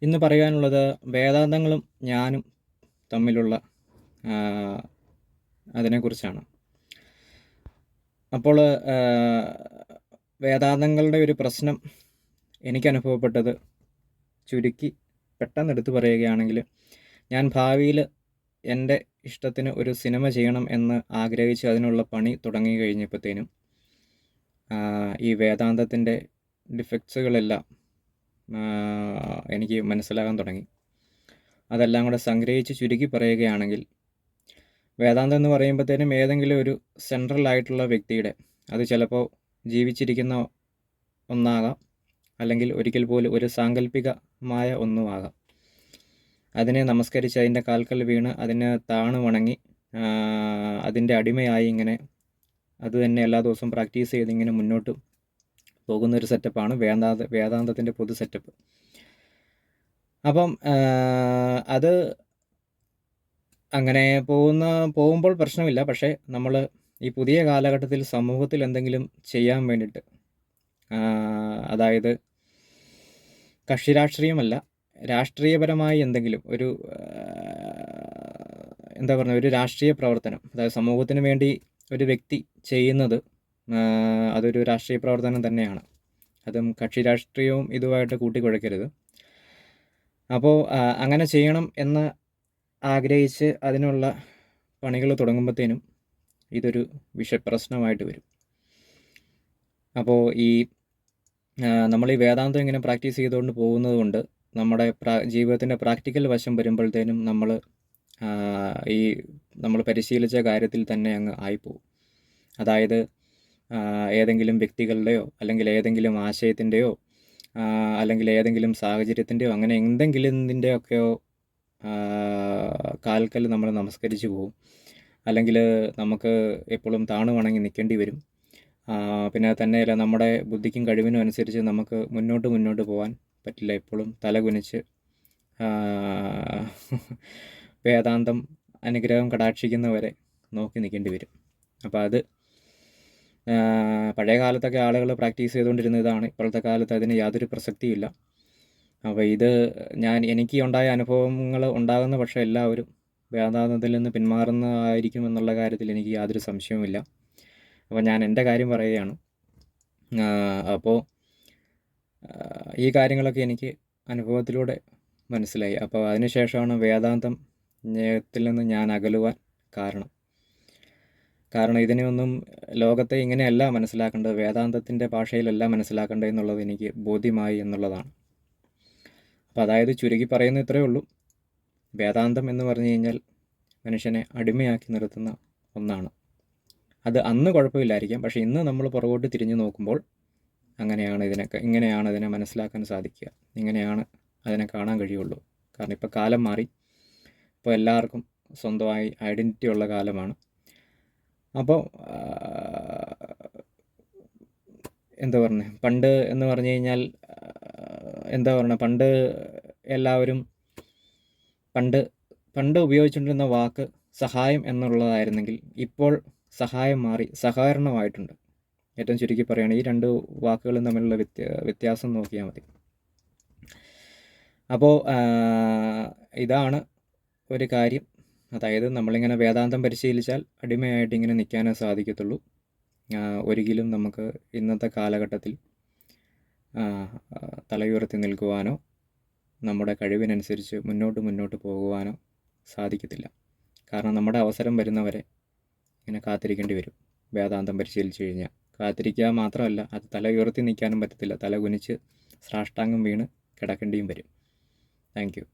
ഇന്ന് പറയാനുള്ളത് വേദാന്തങ്ങളും ഞാനും തമ്മിലുള്ള അതിനെക്കുറിച്ചാണ്. അപ്പോൾ വേദാന്തങ്ങളുടെ ഒരു പ്രശ്നം എനിക്കനുഭവപ്പെട്ടത് ചുരുക്കി പെട്ടെന്നെടുത്ത് പറയുകയാണെങ്കിൽ, ഞാൻ ഭാവിയിൽ എൻ്റെ ഇഷ്ടത്തിന് ഒരു സിനിമ ചെയ്യണം എന്ന് ആഗ്രഹിച്ച് അതിനുള്ള പണി തുടങ്ങി കഴിഞ്ഞപ്പോഴത്തേനും ഈ വേദാന്തത്തിൻ്റെ ഡിഫക്ട്സുകളെല്ലാം എനിക്ക് മനസ്സിലാകാൻ തുടങ്ങി. അതെല്ലാം കൂടെ സംഗ്രഹിച്ച് ചുരുക്കി പറയുകയാണെങ്കിൽ, വേദാന്തം എന്ന് പറയുമ്പോഴത്തേനും ഏതെങ്കിലും ഒരു സെൻട്രൽ ആയിട്ടുള്ള വ്യക്തിയുടെ, അത് ചിലപ്പോൾ ജീവിച്ചിരിക്കുന്ന ഒന്നാകാം, അല്ലെങ്കിൽ ഒരിക്കൽ പോലും ഒരു സാങ്കല്പികമായ ഒന്നുമാകാം. അതിനെ നമസ്കരിച്ച് അതിൻ്റെ കാൽക്കൽ വീണ് അതിനെ താണു വണങ്ങി അതിൻ്റെ അടിമയായി ഇങ്ങനെ അത് തന്നെ എല്ലാ ദിവസവും പ്രാക്ടീസ് ചെയ്ത് ഇങ്ങനെ മുന്നോട്ട് പോകുന്നൊരു സെറ്റപ്പാണ് വേദാന്തത്തിൻ്റെ പൊതു സെറ്റപ്പ്. അപ്പം അത് അങ്ങനെ പോകുമ്പോൾ പ്രശ്നമില്ല. പക്ഷേ നമ്മൾ ഈ പുതിയ കാലഘട്ടത്തിൽ സമൂഹത്തിൽ എന്തെങ്കിലും ചെയ്യാൻ വേണ്ടിയിട്ട്, അതായത് കക്ഷി രാഷ്ട്രീയമല്ല, രാഷ്ട്രീയപരമായി എന്തെങ്കിലും ഒരു ഒരു രാഷ്ട്രീയ പ്രവർത്തനം, അതായത് സമൂഹത്തിന് വേണ്ടി ഒരു വ്യക്തി ചെയ്യുന്നത് അതൊരു രാഷ്ട്രീയ പ്രവർത്തനം തന്നെയാണ്. അതും കക്ഷി രാഷ്ട്രീയവും ഇതുമായിട്ട് കൂട്ടിക്കുഴയ്ക്കരുത്. അപ്പോൾ അങ്ങനെ ചെയ്യണം എന്ന് ആഗ്രഹിച്ച് അതിനുള്ള പണികൾ തുടങ്ങുമ്പോഴത്തേനും ഇതൊരു വിഷപ്രശ്നമായിട്ട് വരും. അപ്പോൾ നമ്മൾ ഈ വേദാന്തം ഇങ്ങനെ പ്രാക്ടീസ് ചെയ്തുകൊണ്ട് പോകുന്നത് കൊണ്ട് നമ്മുടെ ജീവിതത്തിൻ്റെ പ്രാക്ടിക്കൽ വശം വരുമ്പോഴത്തേനും നമ്മൾ പരിശീലിച്ച കാര്യത്തിൽ തന്നെ അങ്ങ് ആയിപ്പോവും. അതായത് ഏതെങ്കിലും വ്യക്തികളുടെയോ അല്ലെങ്കിൽ ഏതെങ്കിലും ആശയത്തിൻ്റെയോ അല്ലെങ്കിൽ ഏതെങ്കിലും സാഹചര്യത്തിൻ്റെയോ അങ്ങനെ എന്തെങ്കിലുമൊക്കെയോ കാൽക്കൽ നമ്മൾ നമസ്കരിച്ച് പോകും. അല്ലെങ്കിൽ നമുക്ക് എപ്പോഴും താണു വണങ്ങി നിൽക്കേണ്ടി വരും. പിന്നെ തന്നെയല്ല, നമ്മുടെ ബുദ്ധിക്കും കഴിവിനും അനുസരിച്ച് നമുക്ക് മുന്നോട്ട് പോകാൻ പറ്റില്ല. എപ്പോഴും തല കുനിച്ച് വേദാന്തം അനുഗ്രഹം കടാക്ഷിക്കുന്നവരെ നോക്കി നിൽക്കേണ്ടി വരും. അപ്പോൾ അത് പഴയ കാലത്തൊക്കെ ആളുകൾ പ്രാക്ടീസ് ചെയ്തുകൊണ്ടിരുന്ന ഇതാണ്. ഇപ്പോഴത്തെ കാലത്ത് അതിന് യാതൊരു പ്രസക്തിയില്ല. അപ്പോൾ എനിക്ക് ഉണ്ടായ അനുഭവങ്ങൾ ഉണ്ടാകുന്ന പക്ഷേ എല്ലാവരും വേദാന്തത്തിൽ നിന്ന് പിന്മാറുന്നതായിരിക്കും എന്നുള്ള കാര്യത്തിൽ എനിക്ക് യാതൊരു സംശയവുമില്ല. അപ്പോൾ ഞാൻ എൻ്റെ കാര്യം പറയുകയാണ്. അപ്പോൾ ഈ കാര്യങ്ങളൊക്കെ എനിക്ക് അനുഭവത്തിലൂടെ മനസ്സിലായി. അപ്പോൾ അതിനുശേഷമാണ് വേദാന്തത്തിൽ നിന്ന് ഞാൻ അകലുവാൻ കാരണം ഇതിനെയൊന്നും ലോകത്തെ ഇങ്ങനെയല്ല മനസ്സിലാക്കേണ്ടത്, വേദാന്തത്തിൻ്റെ ഭാഷയിലല്ല മനസ്സിലാക്കേണ്ടത് എന്നുള്ളത് എനിക്ക് ബോധ്യമായി എന്നുള്ളതാണ്. അപ്പോൾ അതായത് ചുരുക്കി പറയുന്ന ഇത്രയേ ഉള്ളൂ. വേദാന്തം എന്ന് പറഞ്ഞു കഴിഞ്ഞാൽ മനുഷ്യനെ അടിമയാക്കി നിർത്തുന്ന ഒന്നാണ്. അത് അന്ന് കുഴപ്പമില്ലായിരിക്കാം, പക്ഷേ ഇന്ന് നമ്മൾ പുറകോട്ട് തിരിഞ്ഞു നോക്കുമ്പോൾ ഇങ്ങനെയാണ് ഇതിനെ മനസ്സിലാക്കാൻ സാധിക്കുക, ഇങ്ങനെയാണ് അതിനെ കാണാൻ കഴിയുള്ളൂ. കാരണം ഇപ്പോൾ കാലം മാറി, ഇപ്പോൾ എല്ലാവർക്കും സ്വന്തമായി ഐഡൻറ്റിറ്റി ഉള്ള കാലമാണ്. അപ്പോൾ പണ്ട് എന്ന് പറഞ്ഞു കഴിഞ്ഞാൽ പണ്ട് എല്ലാവരും പണ്ട് ഉപയോഗിച്ചുകൊണ്ടിരുന്ന വാക്ക് സഹായം എന്നുള്ളതായിരുന്നെങ്കിൽ ഇപ്പോൾ സഹായം മാറി സഹകരണമായിട്ടുണ്ട്. ഏറ്റവും ചുരുക്കി പറയുകയാണ്, ഈ രണ്ട് വാക്കുകളും തമ്മിലുള്ള വ്യത്യാസം നോക്കിയാൽ മതി. അപ്പോൾ ഇതാണ് ഒരു കാര്യം. അതായത് നമ്മളിങ്ങനെ വേദാന്തം പരിശീലിച്ചാൽ അടിമയായിട്ട് ഇങ്ങനെ നിൽക്കാനേ സാധിക്കത്തുള്ളൂ. ഒരിക്കലും നമുക്ക് ഇന്നത്തെ കാലഘട്ടത്തിൽ തലയുയർത്തി നിൽക്കുവാനോ നമ്മുടെ കഴിവിനനുസരിച്ച് മുന്നോട്ട് പോകുവാനോ സാധിക്കത്തില്ല. കാരണം നമ്മുടെ അവസരം വരുന്നവരെ ഇങ്ങനെ കാത്തിരിക്കേണ്ടി വരും. വേദാന്തം പരിശീലിച്ചു കഴിഞ്ഞാൽ കാത്തിരിക്കുക മാത്രമല്ല, അത് തല ഉയർത്തി നിൽക്കാനും പറ്റത്തില്ല. തല കുനിച്ച് സാഷ്ടാംഗം വീണ് കിടക്കേണ്ടിയും വരും. Thank you.